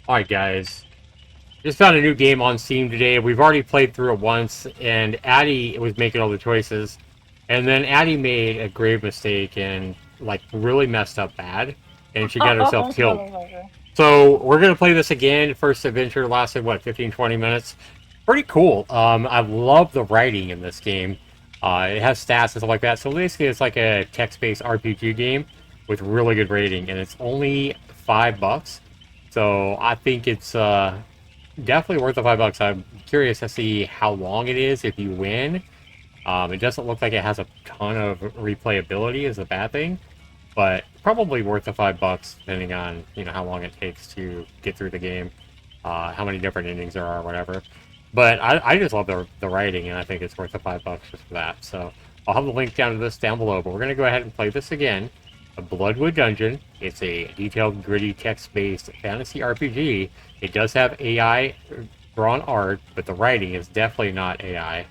Alright guys, just found a new game on Steam today. We've already played through it once, and Addie was making all the choices. And then Addie made a grave mistake and, like, really messed up bad. And she got herself Oh, killed. motherfucker. So, we're going to play this again. First adventure lasted, what, 15, 20 minutes? Pretty cool. I love the writing in this game. It has stats and stuff like that. So, basically, it's like a text-based RPG game with really good rating. And it's only $5. So, I think it's definitely worth the $5. I'm curious to see how long it is if you win. It doesn't look like it has a ton of replayability is a bad thing, but probably worth the $5 depending on how long it takes to get through the game, how many different endings there are, whatever. But I just love the writing, and I think it's worth the $5 just for that. So I'll have the link down to this down below. But we're gonna go ahead and play this again. A Bloodwood Dungeon. It's a detailed, gritty, text-based fantasy RPG. It does have AI drawn art, but the writing is definitely not AI.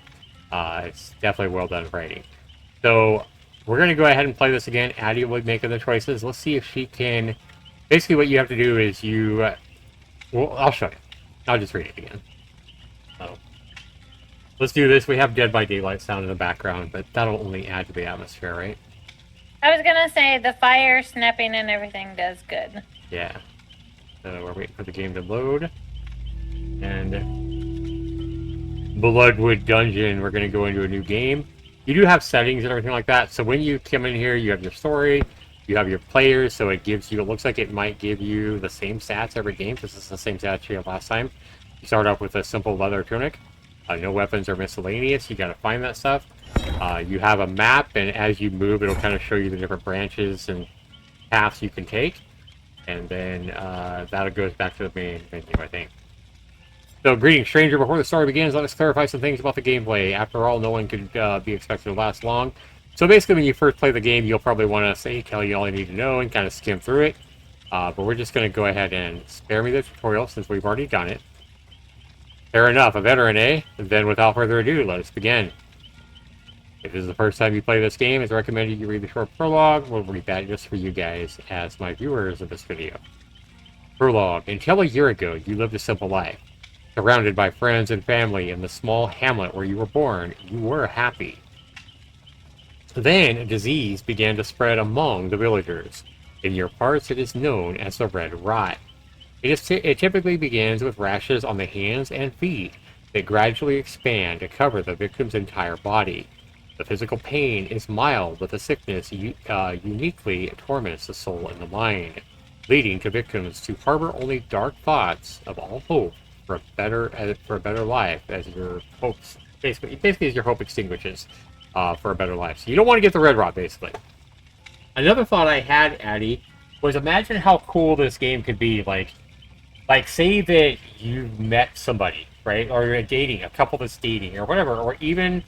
It's definitely well done writing. So we're going to go ahead and play this again. Addie will be making the choices. Let's see if she can. Basically, what you have to do is you. Well, I'll show you. I'll just read it again. So let's do this. We have Dead by Daylight sound in the background, but that'll only add to the atmosphere, right? I was gonna say the fire snapping and everything does good. Yeah. So we're waiting for the game to load. And Bloodwood Dungeon, we're going to go into a new game. You do have settings and everything like that. So when you come in here, you have your story, you have your players. So it gives you, it looks like it might give you the same stats every game because it's the same stats you had last time. You start off with a simple leather tunic. No weapons or miscellaneous. You got to find that stuff. You have a map, and as you move, it'll kind of show you the different branches and paths you can take. And then that goes back to the main menu, I think. So, greetings, stranger. Before the story begins, let us clarify some things about the gameplay. After all, no one could be expected to last long. So basically, when you first play the game, you'll probably want to say, tell you all you need to know and kind of skim through it. But we're just going to go ahead and spare me the tutorial since we've already done it. Fair enough, a veteran, eh? Then without further ado, let us begin. If this is the first time you play this game, it's recommended you read the short prologue. We'll read that just for you guys as my viewers of this video. Prologue. Until a year ago, you lived a simple life. Surrounded by friends and family in the small hamlet where you were born, you were happy. Then a disease began to spread among the villagers. In your parts, it is known as the red rot. It typically begins with rashes on the hands and feet that gradually expand to cover the victim's entire body. The physical pain is mild, but the sickness uniquely torments the soul and the mind, leading to victims to harbor only dark thoughts of all hope for a better life as your hopes basically as your hope extinguishes for a better life. So you don't want to get the red rot, basically. Another thought I had, Addie, was imagine how cool this game could be. Like say that you met somebody, right, or you're dating a couple that's dating or whatever, or even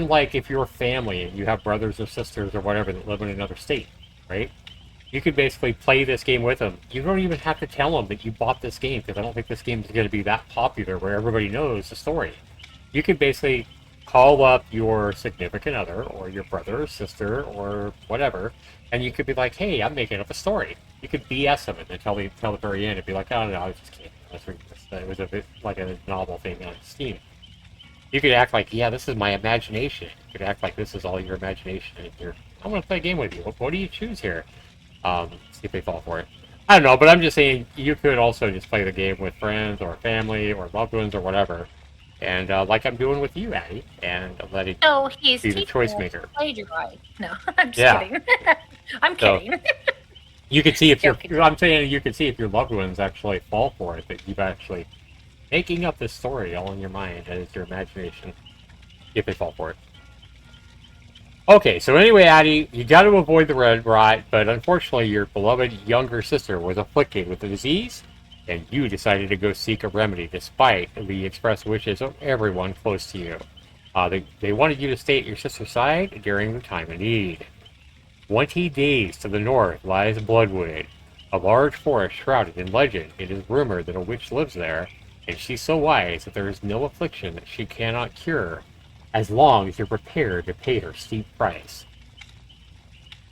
like if you're a family and you have brothers or sisters or whatever that live in another state, right? You could basically play this game with them. You don't even have to tell them that you bought this game, because I don't think this game is going to be that popular where everybody knows the story. You could basically call up your significant other or your brother or sister or whatever, and you could be like, hey, I'm making up a story. You could BS them and then tell the very end and be like, oh no, I was just kidding. It was a bit like a novel thing on Steam. You could act like, yeah, this is my imagination. You could act like this is all your imagination. And I'm going to play a game with you. What do you choose here? See if they fall for it. I don't know, but I'm just saying you could also just play the game with friends or family or loved ones or whatever. And like I'm doing with you, Addie, and letting No, he's be the choice maker. Plagiarized. No, I'm just kidding. I'm kidding. You can see if Joking. I'm saying you can see if your loved ones actually fall for it, that you've actually making up this story all in your mind as your imagination, if they fall for it. Okay, so anyway, Addie, you got to avoid the red rot, but unfortunately your beloved younger sister was afflicted with the disease, and you decided to go seek a remedy despite the express wishes of everyone close to you. They wanted you to stay at your sister's side during the time of need. 20 days to the north lies Bloodwood, a large forest shrouded in legend. It is rumored that a witch lives there, and she's so wise that there is no affliction that she cannot cure, as long as you're prepared to pay her steep price.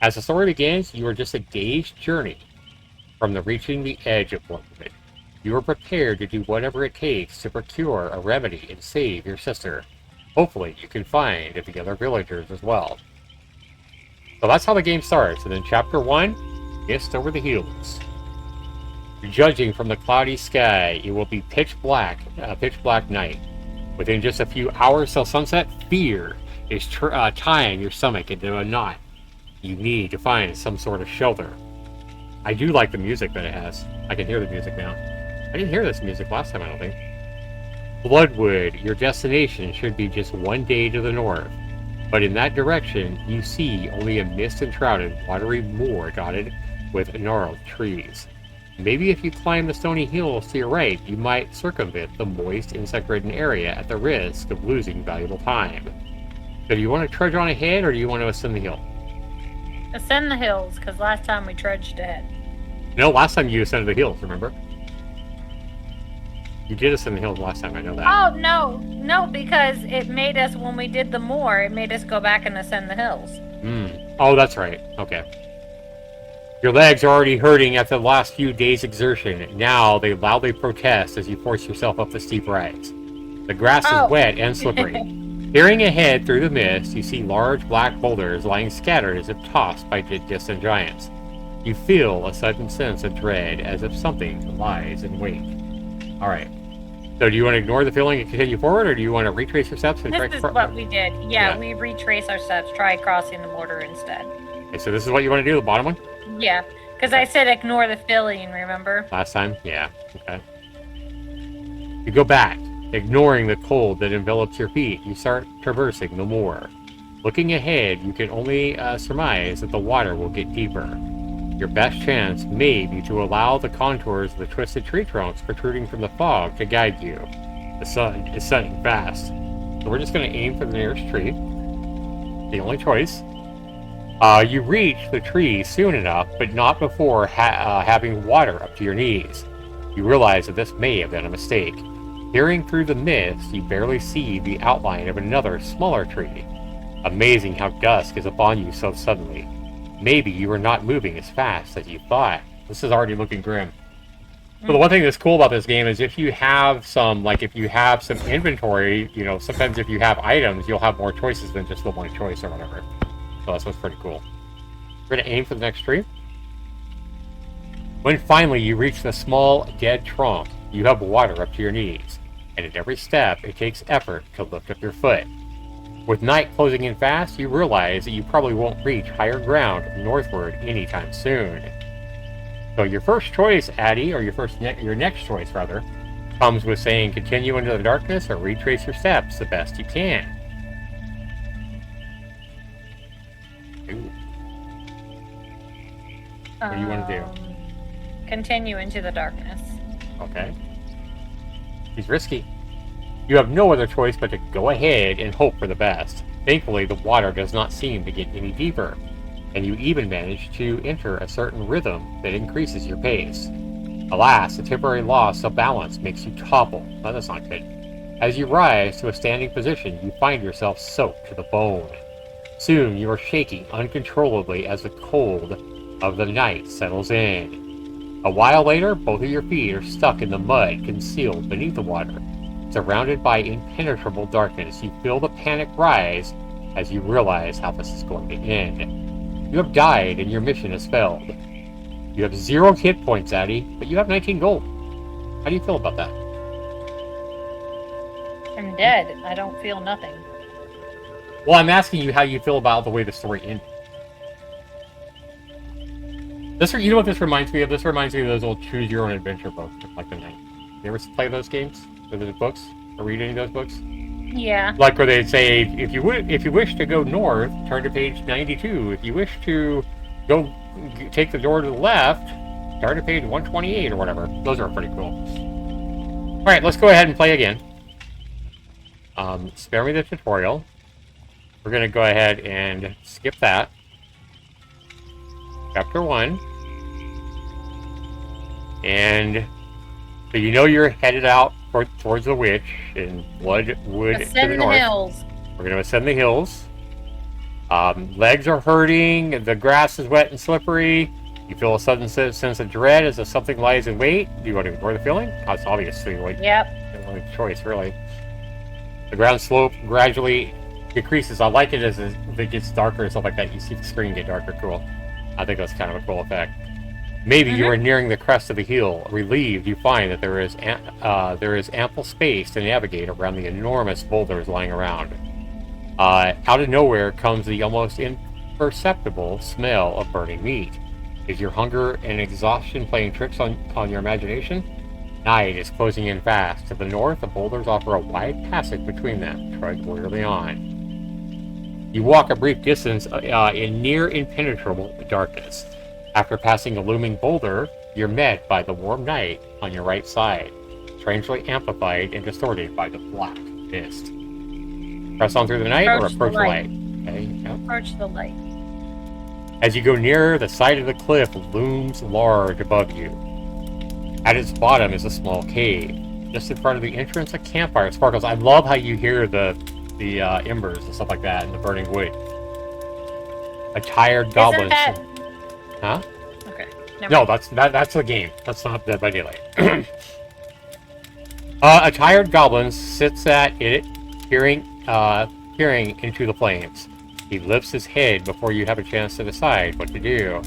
As the story begins, you are just a day's journey from the reaching the edge of Bloodwood. You are prepared to do whatever it takes to procure a remedy and save your sister. Hopefully, you can find the other villagers as well. So that's how the game starts, and then Chapter 1, Mist Over the Hills. Judging from the cloudy sky, it will be pitch black night. Within just a few hours till sunset, fear is tying your stomach into a knot. You need to find some sort of shelter. I do like the music that it has. I can hear the music now. I didn't hear this music last time, I don't think. Bloodwood, your destination should be just one day to the north. But in that direction, you see only a mist-enshrouded, watery moor dotted with gnarled trees. Maybe if you climb the stony hills to your right, you might circumvent the moist, insect-ridden area at the risk of losing valuable time. So do you want to trudge on ahead, or do you want to ascend the hill? Ascend the hills, because last time we trudged ahead. No, last time you ascended the hills, remember? You did ascend the hills last time, I know that. Oh, no, because it made us, when we did the moor, it made us go back and ascend the hills. Oh, that's right. Okay. Your legs are already hurting after the last few days' exertion. Now they loudly protest as you force yourself up the steep rise. The grass is wet and slippery. Peering ahead through the mist, you see large black boulders lying scattered as if tossed by distant giants. You feel a sudden sense of dread as if something lies in wait. Alright. So do you want to ignore the feeling and continue forward, or do you want to retrace your steps and try This is what we did. Yeah, we retrace our steps, try crossing the border instead. Okay, so this is what you want to do, the bottom one? Yeah, because I said ignore the feeling, remember? Last time? Yeah, okay. You go back, ignoring the cold that envelops your feet. You start traversing the moor. Looking ahead, you can only surmise that the water will get deeper. Your best chance may be to allow the contours of the twisted tree trunks protruding from the fog to guide you. The sun is setting fast. So we're just going to aim for the nearest tree. The only choice. You reach the tree soon enough, but not before having water up to your knees. You realize that this may have been a mistake. Peering through the mist, you barely see the outline of another, smaller tree. Amazing how dusk is upon you so suddenly. Maybe you are not moving as fast as you thought. This is already looking grim. So the one thing that's cool about this game is if you have some inventory, you know, sometimes if you have items, you'll have more choices than just the one choice or whatever. So that's what's pretty cool. We're going to aim for the next tree. When finally you reach the small, dead trunk, you have water up to your knees. And at every step, it takes effort to lift up your foot. With night closing in fast, you realize that you probably won't reach higher ground northward anytime soon. So your first choice, Addie, or your next choice, rather, comes with saying continue into the darkness or retrace your steps the best you can. Ooh. What do you want to do? Continue into the darkness. Okay. He's risky. You have no other choice but to go ahead and hope for the best. Thankfully, the water does not seem to get any deeper, and you even manage to enter a certain rhythm that increases your pace. Alas, a temporary loss of balance makes you topple. Well, that's not good. As you rise to a standing position, you find yourself soaked to the bone. Soon, you are shaking uncontrollably as the cold of the night settles in. A while later, both of your feet are stuck in the mud concealed beneath the water. Surrounded by impenetrable darkness, you feel the panic rise as you realize how this is going to end. You have died and your mission has failed. You have 0 hit points, Addie, but you have 19 gold. How do you feel about that? I'm dead. I don't feel nothing. Well, I'm asking you how you feel about the way the story ended. You know what this reminds me of? This reminds me of those old Choose Your Own Adventure books, like the night. You ever play those games? Or those books? Or read any of those books? Yeah. Like where they'd say, if you wish to go north, turn to page 92. If you wish to go take the door to the left, turn to page 128 or whatever. Those are pretty cool. All right, let's go ahead and play again. Spare me the tutorial. We're going to go ahead and skip that. Chapter 1. And so you know you're headed out towards the witch in Bloodwood to the north. Hills. We're going to ascend the hills. Legs are hurting. The grass is wet and slippery. You feel a sudden sense of dread as if something lies in wait. Do you want to ignore the feeling? That's obviously like the only choice, really. The ground slope gradually decreases. I like it as it gets darker and stuff like that. You see the screen get darker. Cool. I think that's kind of a cool effect. Maybe you are nearing the crest of the hill. Relieved, you find that there is ample space to navigate around the enormous boulders lying around. Out of nowhere comes the almost imperceptible smell of burning meat. Is your hunger and exhaustion playing tricks on your imagination? Night is closing in fast. To the north, the boulders offer a wide passage between them. Trudge wearily on. You walk a brief distance in near impenetrable darkness. After passing a looming boulder, you're met by the warm night on your right side, strangely amplified and distorted by the black mist. Press on through the night or approach the light. Okay, yep. Approach the light. As you go nearer, the side of the cliff looms large above you. At its bottom is a small cave. Just in front of the entrance, a campfire sparkles. I love how you hear the embers and stuff like that in the burning wood. A tired goblin. Huh? Okay. No, that's the game. That's not Dead by Daylight. A tired goblin sits at it, peering into the flames. He lifts his head before you have a chance to decide what to do.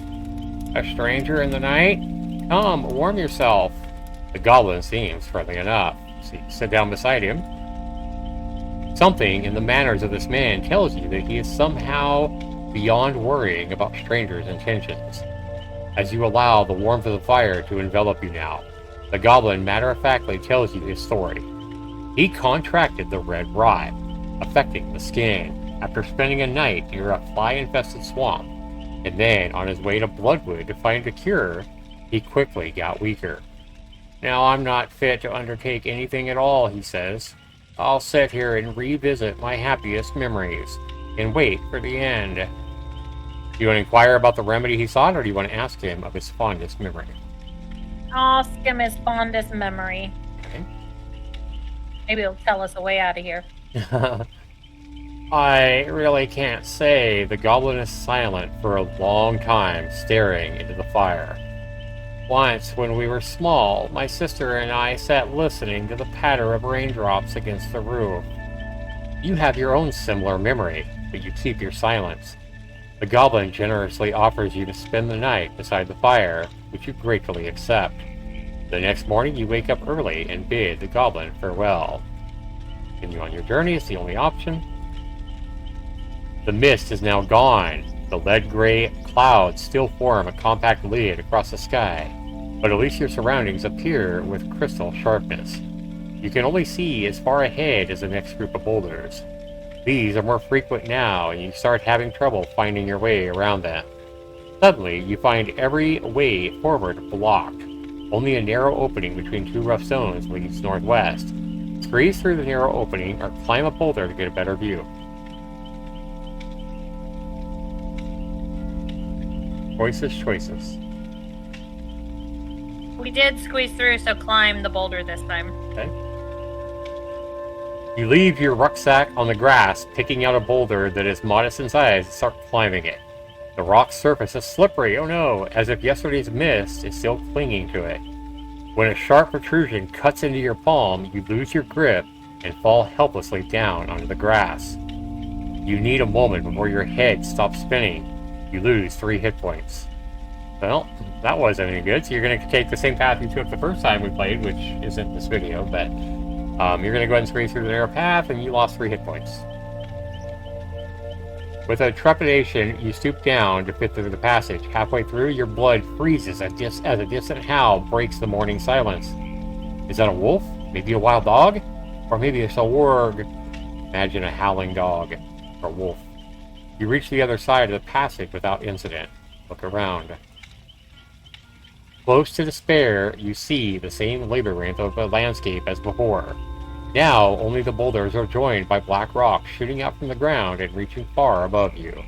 A stranger in the night? Come, warm yourself. The goblin seems friendly enough. So you sit down beside him. Something in the manners of this man tells you that he is somehow beyond worrying about strangers' intentions. As you allow the warmth of the fire to envelop you now, the goblin matter-of-factly tells you his story. He contracted the red rot, affecting the skin, after spending a night near a fly-infested swamp, and then on his way to Bloodwood to find a cure, he quickly got weaker. Now I'm not fit to undertake anything at all, he says. I'll sit here and revisit my happiest memories, and wait for the end. Do you want to inquire about the remedy he sought, or do you want to ask him of his fondest memory? Ask him his fondest memory. Okay. Maybe he'll tell us a way out of here. I really can't say. The goblin is silent for a long time, staring into the fire. Once, when we were small, my sister and I sat listening to the patter of raindrops against the roof. You have your own similar memory, but you keep your silence. The goblin generously offers you to spend the night beside the fire, which you gratefully accept. The next morning, you wake up early and bid the goblin farewell. Continue on your journey is the only option. The mist is now gone. The lead-gray clouds still form a compact lid across the sky, but at least your surroundings appear with crystal sharpness. You can only see as far ahead as the next group of boulders. These are more frequent now, and you start having trouble finding your way around them. Suddenly, you find every way forward blocked. Only a narrow opening between two rough stones leads northwest. Squeeze through the narrow opening or climb a boulder to get a better view. Choices. We did squeeze through, so climb the boulder this time. Okay. You leave your rucksack on the grass, picking out a boulder that is modest in size, and start climbing it. The rock's surface is slippery, oh no, as if yesterday's mist is still clinging to it. When a sharp protrusion cuts into your palm, you lose your grip and fall helplessly down onto the grass. You need a moment before your head stops spinning. You lose 3 hit points. Well, that wasn't any good, so you're going to take the same path you took the first time we played, which isn't this video, but you're going to go ahead and squeeze through the narrow path, and you lost 3 hit points. With a trepidation, you stoop down to fit through the passage. Halfway through, your blood freezes as a distant howl breaks the morning silence. Is that a wolf? Maybe a wild dog? Or maybe it's a warg. Imagine a howling dog. Or wolf. You reach the other side of the passage without incident. Look around. Close to despair, you see the same labyrinth of a landscape as before. Now, only the boulders are joined by black rocks shooting out from the ground and reaching far above you.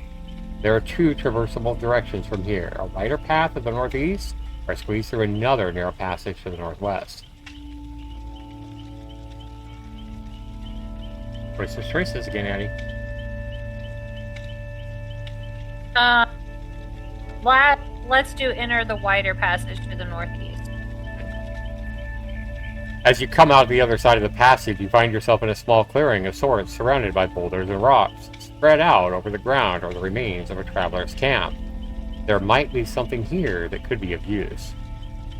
There are 2 traversable directions from here, a wider path to the northeast, or squeeze through another narrow passage to the northwest. Choices again, Addie. let's do enter the wider passage to the northeast. As you come out the other side of the passage, you find yourself in a small clearing of sorts surrounded by boulders and rocks, spread out over the ground are the remains of a traveler's camp. There might be something here that could be of use.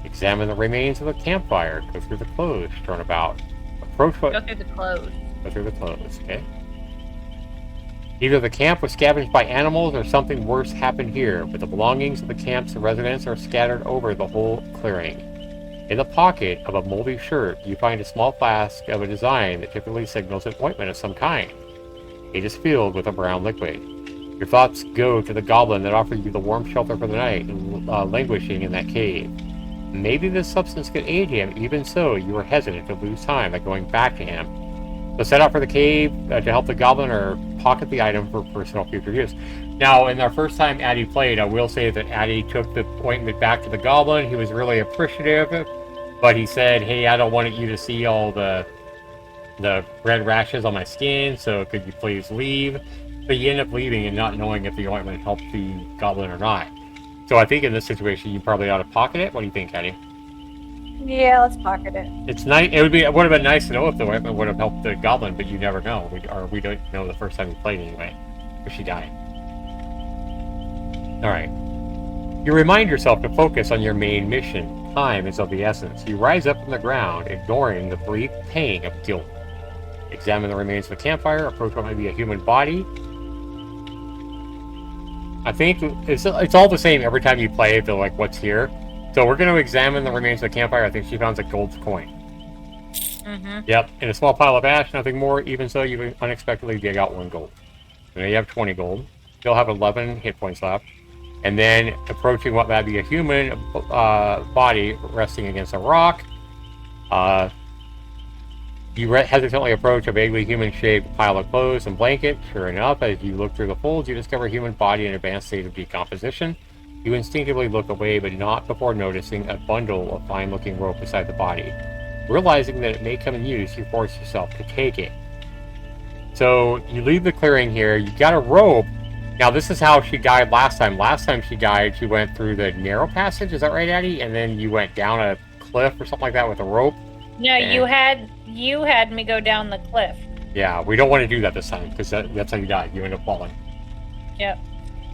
Examine the remains of a campfire, go through the clothes strewn about. Approach what... Go through the clothes. Go through the clothes, okay? Either the camp was scavenged by animals or something worse happened here, but the belongings of the camp's residents are scattered over the whole clearing. In the pocket of a moldy shirt, you find a small flask of a design that typically signals an ointment of some kind. It is filled with a brown liquid. Your thoughts go to the goblin that offered you the warm shelter for the night, languishing in that cave. Maybe this substance could aid him, even so you are hesitant to lose time by going back to him. So set out for the cave to help the goblin or pocket the item for personal future use. Now, in our first time Addie played, I will say that Addie took the ointment back to the goblin. He was really appreciative, but he said, hey, I don't want you to see all the red rashes on my skin, so could you please leave? So you end up leaving and not knowing if the ointment helped the goblin or not. So I think in this situation, you probably ought to pocket it. What do you think, Addie? Yeah, let's pocket it. It's nice. It would have been nice to know if the ointment would have helped the goblin, but you never know. We don't know the first time you played anyway, if she died. All right. You remind yourself to focus on your main mission. Time is of the essence. You rise up from the ground, ignoring the brief pang of guilt. Examine the remains of a campfire. Approach what might be a human body. I think it's all the same every time you play. They're like, what's here? So we're going to examine the remains of the campfire. I think she found a gold coin. Mm-hmm. Yep, in a small pile of ash, nothing more. Even so, you unexpectedly dig out 1 gold. So now you have 20 gold. You'll have 11 hit points left. And then approaching what might be a human body resting against a rock. You hesitantly approach a vaguely human-shaped pile of clothes and blankets. Sure enough, as you look through the folds, you discover a human body in an advanced state of decomposition. You instinctively look away, but not before noticing a bundle of fine-looking rope beside the body. Realizing that it may come in use, you force yourself to take it. So you leave the clearing here. You got a rope. Now, this is how she died last time. Last time she died, she went through the narrow passage. Is that right, Addie? And then you went down a cliff or something like that with a rope. No, you had me go down the cliff. Yeah, we don't want to do that this time, because that's how you died. You end up falling. Yep.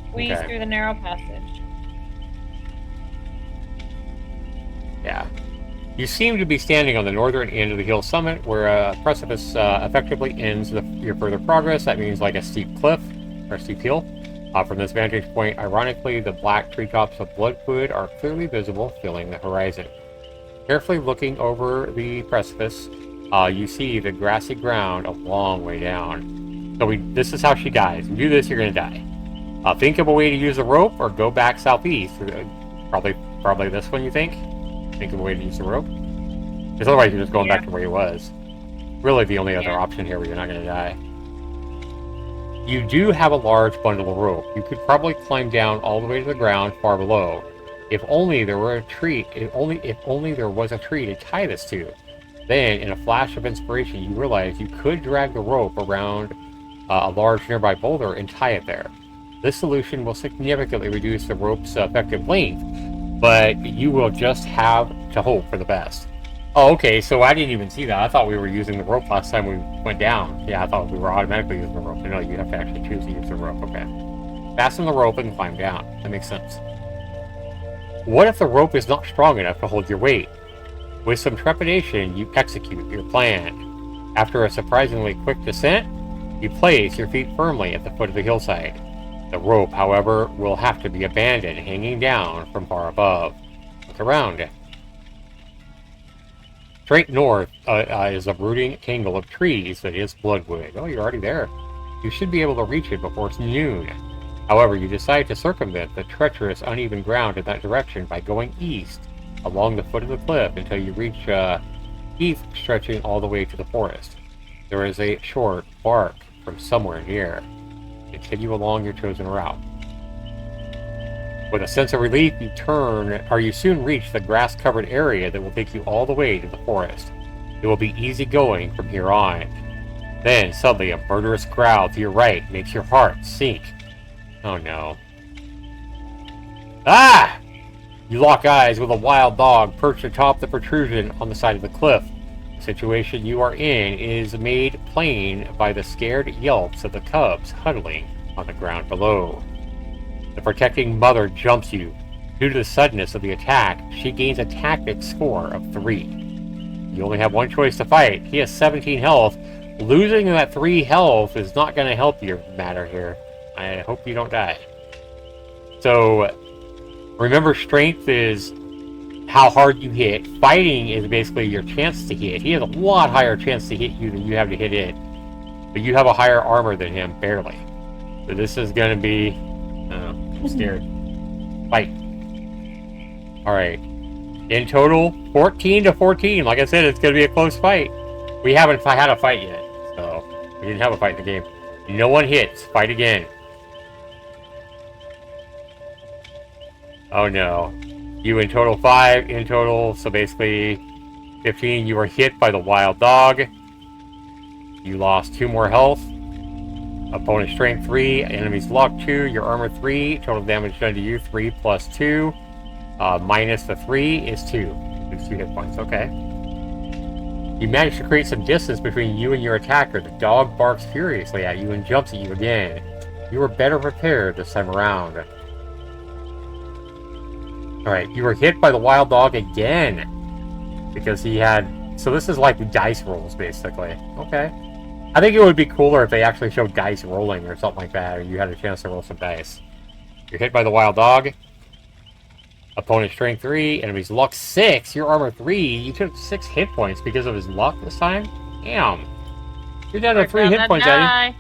Squeeze through the narrow passage. Yeah. You seem to be standing on the northern end of the hill summit, where a precipice effectively ends your further progress. That means like a steep cliff, or a steep hill. From this vantage point, ironically, the black treetops of Bloodwood are clearly visible, filling the horizon. Carefully looking over the precipice, you see the grassy ground a long way down. So this is how she dies. If you do this, you're going to die. Think of a way to use the rope or go back southeast. Probably this one, you think? Think of a way to use the rope? Because otherwise you're just going back to where you was. Really the only other option here where you're not going to die. You do have a large bundle of rope. You could probably climb down all the way to the ground far below. If only there were a tree. If only there was a tree to tie this to. Then, in a flash of inspiration, you realize you could drag the rope around a large nearby boulder and tie it there. This solution will significantly reduce the rope's effective length, but you will just have to hope for the best. Oh, okay, so I didn't even see that. I thought we were using the rope last time we went down. Yeah, I thought we were automatically using the rope. No, you have to actually choose to use the rope. Okay. Fasten the rope and climb down. That makes sense. What if the rope is not strong enough to hold your weight? With some trepidation, you execute your plan. After a surprisingly quick descent, you place your feet firmly at the foot of the hillside. The rope, however, will have to be abandoned, hanging down from far above. Look around. Straight north is a brooding tangle of trees that is Bloodwood. Oh, you're already there. You should be able to reach it before it's noon. However, you decide to circumvent the treacherous, uneven ground in that direction by going east along the foot of the cliff until you reach heath stretching all the way to the forest. There is a short bark from somewhere near. Continue along your chosen route. With a sense of relief, you soon reach the grass-covered area that will take you all the way to the forest. It will be easy going from here on. Then, suddenly, a murderous growl to your right makes your heart sink. Oh no. Ah! You lock eyes with a wild dog perched atop the protrusion on the side of the cliff. The situation you are in is made plain by the scared yelps of the cubs huddling on the ground below. The protecting mother jumps you. Due to the suddenness of the attack, she gains a tactics score of 3. You only have one choice to fight. He has 17 health. Losing that 3 health is not going to help your matter here. I hope you don't die. So, remember, strength is how hard you hit. Fighting is basically your chance to hit. He has a lot higher chance to hit you than you have to hit it. But you have a higher armor than him, barely. So this is going to be... I'm scared. Fight. Alright. In total, 14 to 14. Like I said, it's going to be a close fight. We haven't had a fight yet. So, we didn't have a fight in the game. No one hits. Fight again. Oh no. You in total 5, in total, so basically 15. You were hit by the wild dog. You lost 2 more health. Opponent strength 3, enemies luck 2, your armor 3, total damage done to you 3 plus 2. Minus the 3 is 2. Lose 2 hit points, okay. You manage to create some distance between you and your attacker. The dog barks furiously at you and jumps at you again. You were better prepared this time around. Alright, you were hit by the wild dog again. Because he had... So this is like dice rolls, basically. Okay. I think it would be cooler if they actually showed dice rolling or something like that, or you had a chance to roll some dice. You're hit by the wild dog. Opponent strength 3, enemy's luck 6, your armor 3. You took 6 hit points because of his luck this time? Damn. You're down to 3 hit points, Eddie.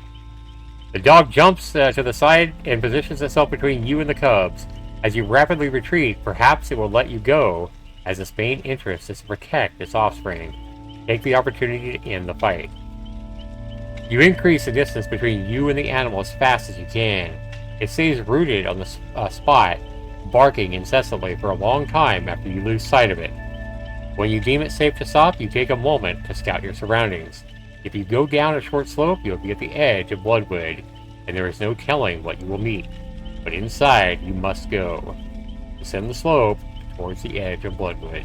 The dog jumps to the side and positions itself between you and the cubs. As you rapidly retreat, perhaps it will let you go, as its main interest is to protect its offspring. Take the opportunity to end the fight. You increase the distance between you and the animal as fast as you can. It stays rooted on the spot, barking incessantly for a long time after you lose sight of it. When you deem it safe to stop, you take a moment to scout your surroundings. If you go down a short slope, you'll be at the edge of Bloodwood, and there is no telling what you will meet. But inside, you must go. Descend the slope towards the edge of Bloodwood,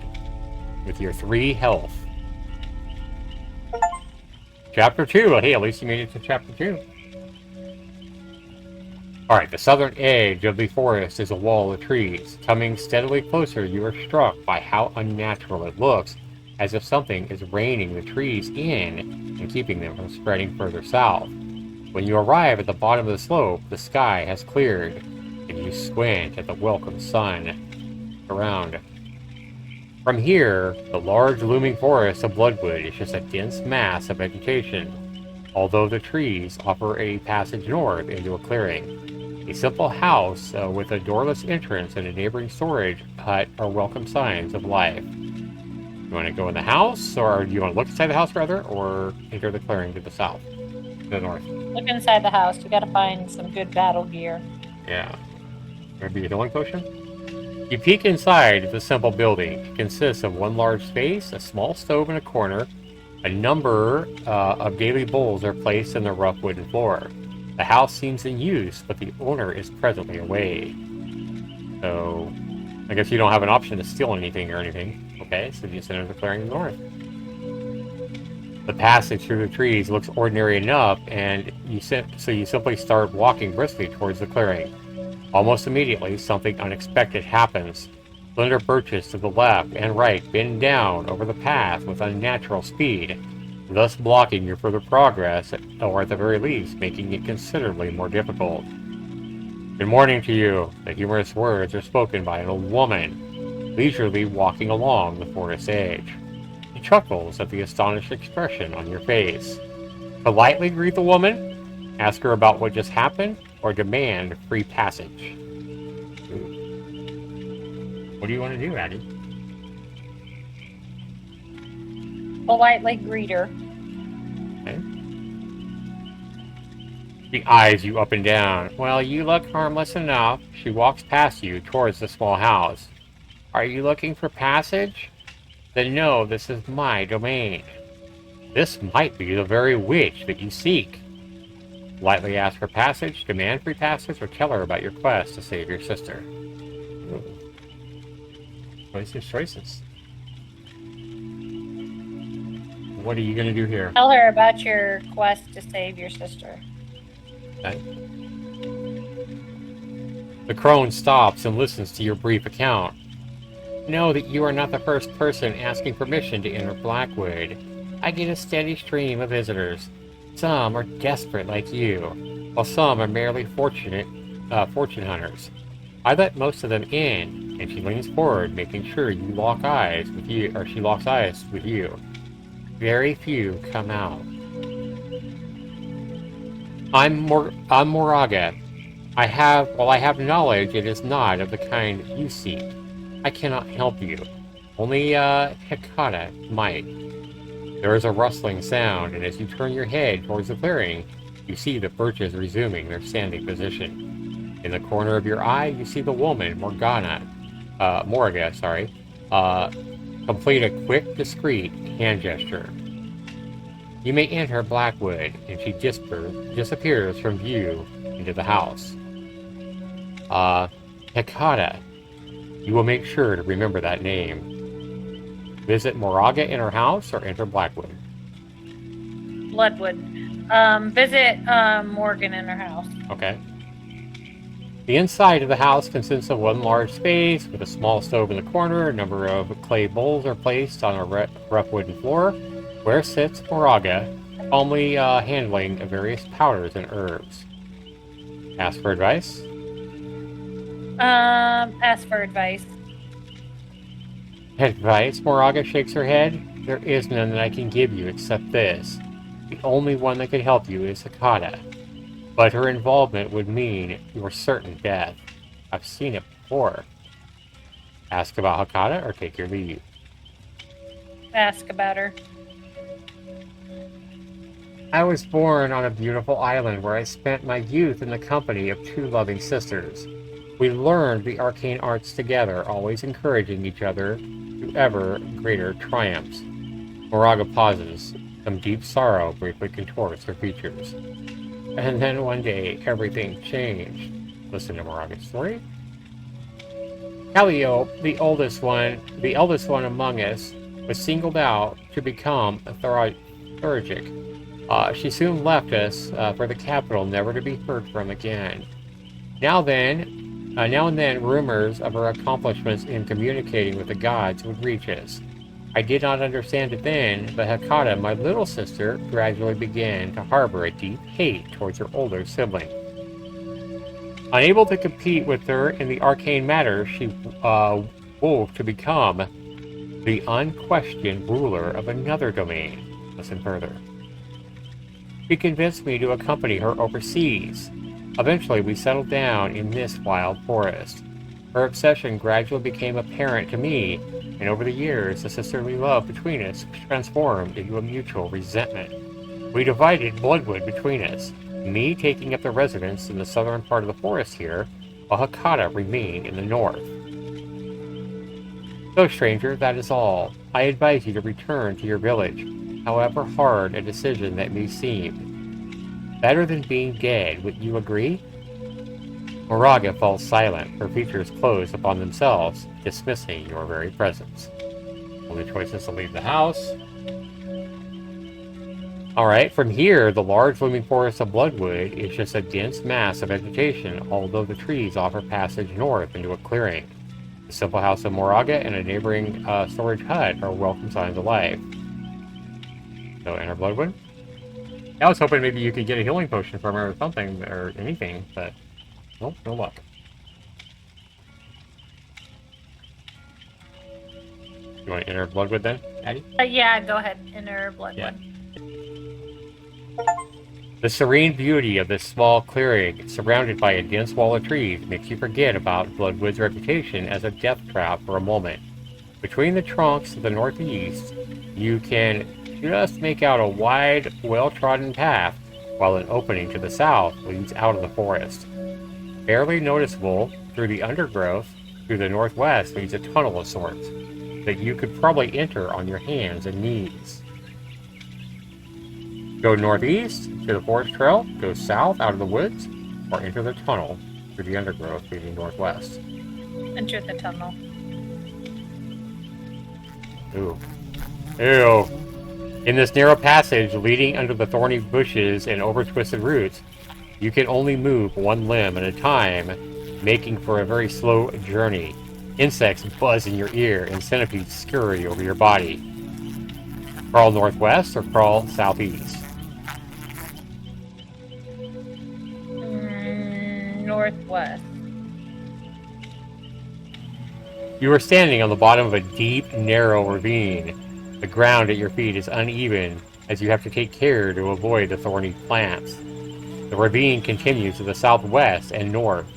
with your 3 health. Chapter 2. Well, hey, at least you made it to Chapter 2. Alright, the southern edge of the forest is a wall of trees. Coming steadily closer, you are struck by how unnatural it looks, as if something is reining the trees in and keeping them from spreading further south. When you arrive at the bottom of the slope, the sky has cleared, and you squint at the welcome sun around. From here, the large looming forest of Bloodwood is just a dense mass of vegetation, although the trees offer a passage north into a clearing. A simple house with a doorless entrance and a neighboring storage hut are welcome signs of life. You want to go in the house, or do you want to look inside the house, rather, or enter the clearing to the south? To the north. Look inside the house. You gotta find some good battle gear. Yeah. Maybe a healing potion? You peek inside the simple building. It consists of one large space, a small stove in a corner. A number of daily bowls are placed in the rough wooden floor. The house seems in use, but the owner is presently away. So, I guess you don't have an option to steal anything or anything. Okay, so you just enter the clearing to the north. The passage through the trees looks ordinary enough, and you simply start walking briskly towards the clearing. Almost immediately, something unexpected happens. Slender birches to the left and right bend down over the path with unnatural speed, thus blocking your further progress, or at the very least, making it considerably more difficult. Good morning to you. The humorous words are spoken by an old woman, leisurely walking along the forest edge. She chuckles at the astonished expression on your face. Politely greet the woman, ask her about what just happened, or demand free passage. What do you want to do, Addie? Politely greet her. Okay. She eyes you up and down. Well, you look harmless enough. She walks past you towards the small house. Are you looking for passage? Then no, this is my domain. This might be the very witch that you seek. Lightly ask for passage, demand free passage, or tell her about your quest to save your sister. Choices. What are you gonna do here? Tell her about your quest to save your sister. Okay. The crone stops and listens to your brief account. Know that you are not the first person asking permission to enter Blackwood. I get a steady stream of visitors. Some are desperate like you, while some are merely fortune hunters. I let most of them in, and she leans forward, making sure you lock eyes with you, or she locks eyes with you. Very few come out. I'm Moraga. While I have knowledge, it is not of the kind you seek. I cannot help you. Only, Hecata might. There is a rustling sound, and as you turn your head towards the clearing, you see the birches resuming their standing position. In the corner of your eye, you see the woman, Moraga, complete a quick, discreet hand gesture. You may enter Blackwood, and she disappears from view into the house. Hecata. You will make sure to remember that name. Visit Moraga in her house or enter Blackwood. Bloodwood. Visit Morgan in her house. Okay. The inside of the house consists of one large space with a small stove in the corner. A number of clay bowls are placed on a rough wooden floor, where sits Moraga, calmly handling various powders and herbs. Ask for advice. Ask for advice. Advice? Moraga shakes her head. There is none that I can give you except this. The only one that could help you is Hecata. But her involvement would mean your certain death. I've seen it before. Ask about Hecata or take your leave. Ask about her. I was born on a beautiful island where I spent my youth in the company of two loving sisters. We learned the arcane arts together, always encouraging each other to ever greater triumphs. Moraga pauses. Some deep sorrow briefly contorts her features. And then one day, everything changed. Listen to Moraga's story. Calliope, the eldest one among us, was singled out to become a theurgic. She soon left us for the capital, never to be heard from again. Now and then, rumors of her accomplishments in communicating with the gods would reach us. I did not understand it then, but Hecata, my little sister, gradually began to harbor a deep hate towards her older sibling. Unable to compete with her in the arcane matters, she wove to become the unquestioned ruler of another domain. Listen further. She convinced me to accompany her overseas. Eventually, we settled down in this wild forest. Her obsession gradually became apparent to me, and over the years, the sisterly love between us transformed into a mutual resentment. We divided Bloodwood between us, me taking up the residence in the southern part of the forest here, while Hecata remained in the north. So, stranger, that is all. I advise you to return to your village, however hard a decision that may seem. Better than being dead, would you agree? Moraga falls silent, her features close upon themselves, dismissing your very presence. Only choice is to leave the house. Alright, from here, the large looming forest of Bloodwood is just a dense mass of vegetation, although the trees offer passage north into a clearing. The simple house of Moraga and a neighboring storage hut are welcome signs of life. So enter Bloodwood. I was hoping maybe you could get a healing potion from her or something, or anything, but nope, no luck. You want to enter Bloodwood then, Addie? Yeah, go ahead. Enter Bloodwood. Yeah. The serene beauty of this small clearing, surrounded by a dense wall of trees, makes you forget about Bloodwood's reputation as a death trap for a moment. Between the trunks to the northeast, you can just make out a wide, well-trodden path, while an opening to the south leads out of the forest. Barely noticeable through the undergrowth, through the northwest leads a tunnel of sorts that you could probably enter on your hands and knees. Go northeast to the forest trail, go south out of the woods, or enter the tunnel through the undergrowth leading northwest. Enter the tunnel. Ooh. Ew. In this narrow passage leading under the thorny bushes and over twisted roots, you can only move one limb at a time, making for a very slow journey. Insects buzz in your ear and centipedes scurry over your body. Crawl northwest or crawl southeast? Northwest. You are standing on the bottom of a deep, narrow ravine. The ground at your feet is uneven as you have to take care to avoid the thorny plants. The ravine continues to the southwest and north,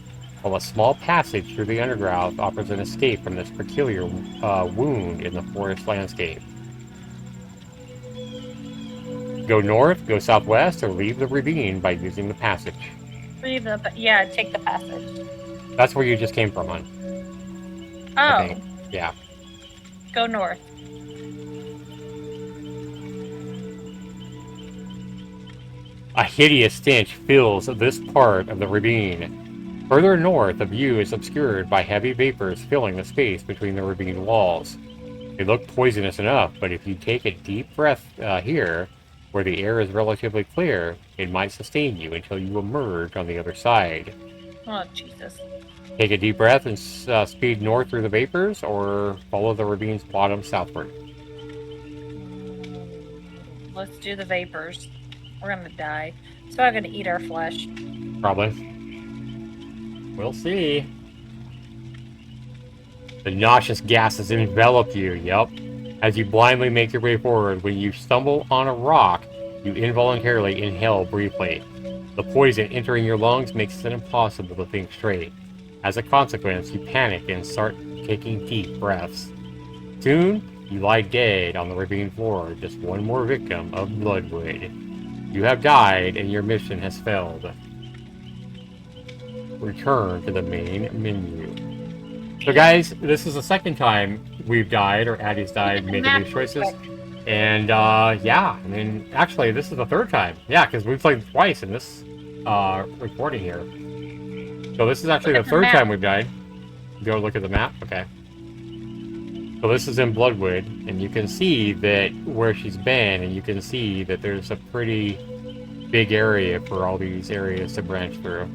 while a small passage through the underground offers an escape from this peculiar wound in the forest landscape. Go north, go southwest, or leave the ravine by using the passage. Take the passage. That's where you just came from, hon. Oh. I think. Yeah. Go north. A hideous stench fills this part of the ravine. Further north, the view is obscured by heavy vapors filling the space between the ravine walls. They look poisonous enough, but if you take a deep breath here, where the air is relatively clear, it might sustain you until you emerge on the other side. Oh, Jesus. Take a deep breath and speed north through the vapors, or follow the ravine's bottom southward. Let's do the vapors. We're gonna die. So I'm gonna eat our flesh. Probably. We'll see. The nauseous gases envelop you, yup. As you blindly make your way forward, when you stumble on a rock, you involuntarily inhale briefly. The poison entering your lungs makes it impossible to think straight. As a consequence, you panic and start taking deep breaths. Soon, you lie dead on the ravine floor, just one more victim of Bloodwood. You have died, and your mission has failed. Return to the main menu. So guys, this is the second time we've died, or Addie's died, making these choices. And yeah, I mean, actually, this is the third time. Yeah, because we played twice in this recording here. So this is actually the third time we've died. Go look at the map. Okay. So this is in Bloodwood, and you can see that where she's been, and you can see that there's a pretty big area for all these areas to branch through.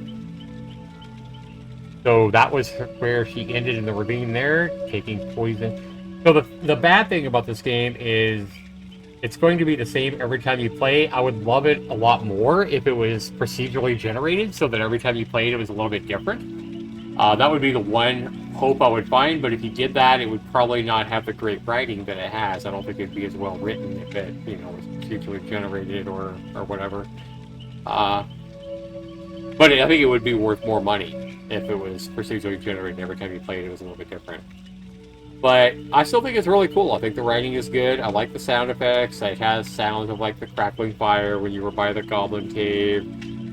So that was where she ended in the ravine there, taking poison. So the bad thing about this game is it's going to be the same every time you play. I would love it a lot more if it was procedurally generated, so that every time you played it was a little bit different. That would be the one hope I would find, but if you did that, it would probably not have the great writing that it has. I don't think it'd be as well written if it, was procedurally generated or whatever. But I think it would be worth more money if it was procedurally generated. Every time you played it was a little bit different. But I still think it's really cool. I think the writing is good. I like the sound effects. It has sounds of like the crackling fire when you were by the goblin cave.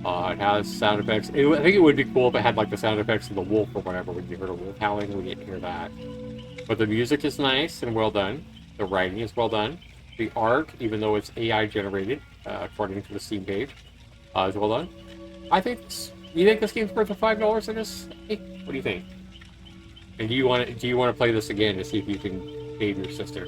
It has sound effects. I think it would be cool if it had like the sound effects of the wolf or whatever. When you heard a wolf howling, we didn't hear that. But the music is nice and well done. The writing is well done. The art, even though it's AI generated, according to the Steam page, is well done. I think. You think this game's worth the $5 in this? Hey, what do you think? And do you want to play this again to see if you can save your sister?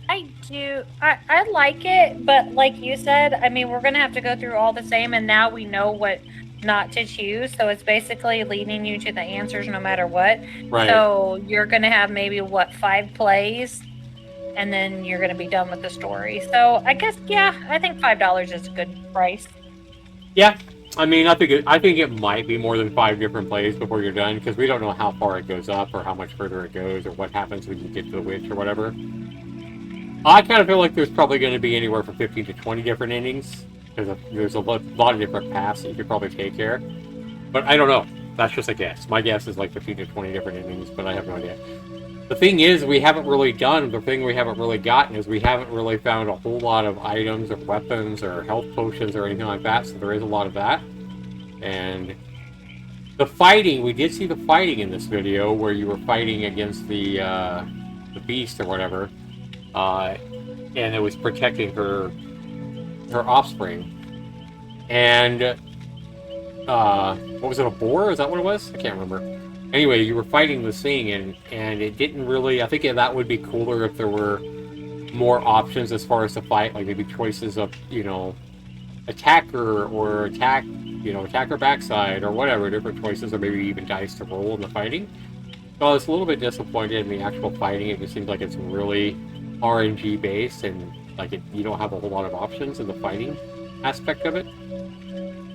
I do. I like it, but like you said, I mean, we're gonna have to go through all the same, and now we know what not to choose. So it's basically leading you to the answers no matter what. Right. So you're gonna have maybe 5 plays, and then you're gonna be done with the story. So I guess I think $5 is a good price. Yeah, I mean, I think it might be more than 5 different plays before you're done, because we don't know how far it goes up or how much further it goes or what happens when you get to the witch or whatever. I kind of feel like there's probably going to be anywhere from 15 to 20 different endings, because there's a lot of different paths that you could probably take here. But I don't know. That's just a guess. My guess is like 15 to 20 different endings, but I have no idea. The thing is, we haven't really gotten is we haven't really found a whole lot of items or weapons or health potions or anything like that, so there is a lot of that. And the fighting, we did see the fighting in this video where you were fighting against the beast or whatever, and it was protecting her offspring. And what was it, a boar? Is that what it was? I can't remember. Anyway, you were fighting this thing, and it didn't really. I think that would be cooler if there were more options as far as the fight, like maybe choices of attacker or attacker backside or whatever, different choices, or maybe even dice to roll in the fighting. So I was a little bit disappointed in the actual fighting. It just seems like it's really RNG based, and you don't have a whole lot of options in the fighting aspect of it.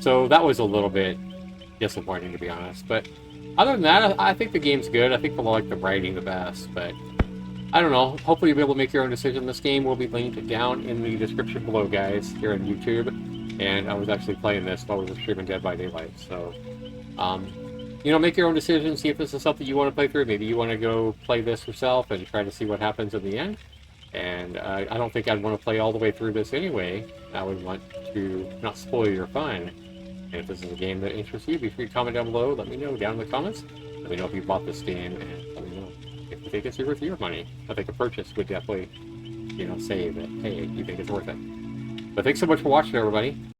So that was a little bit disappointing, to be honest. But other than that, I think the game's good. I think I like the writing the best, but I don't know. Hopefully you'll be able to make your own decision. This game will be linked down in the description below, guys, here on YouTube. And I was actually playing this while we were streaming Dead by Daylight. So, make your own decision. See if this is something you want to play through. Maybe you want to go play this yourself and try to see what happens in the end. And I don't think I'd want to play all the way through this anyway. I would want to not spoil your fun. And if this is a game that interests you, be free to comment down below. Let me know down in the comments. Let me know if you bought this game, and let me know if you think it's worth your money. I think a purchase would definitely, say that, hey, you think it's worth it. But thanks so much for watching, everybody.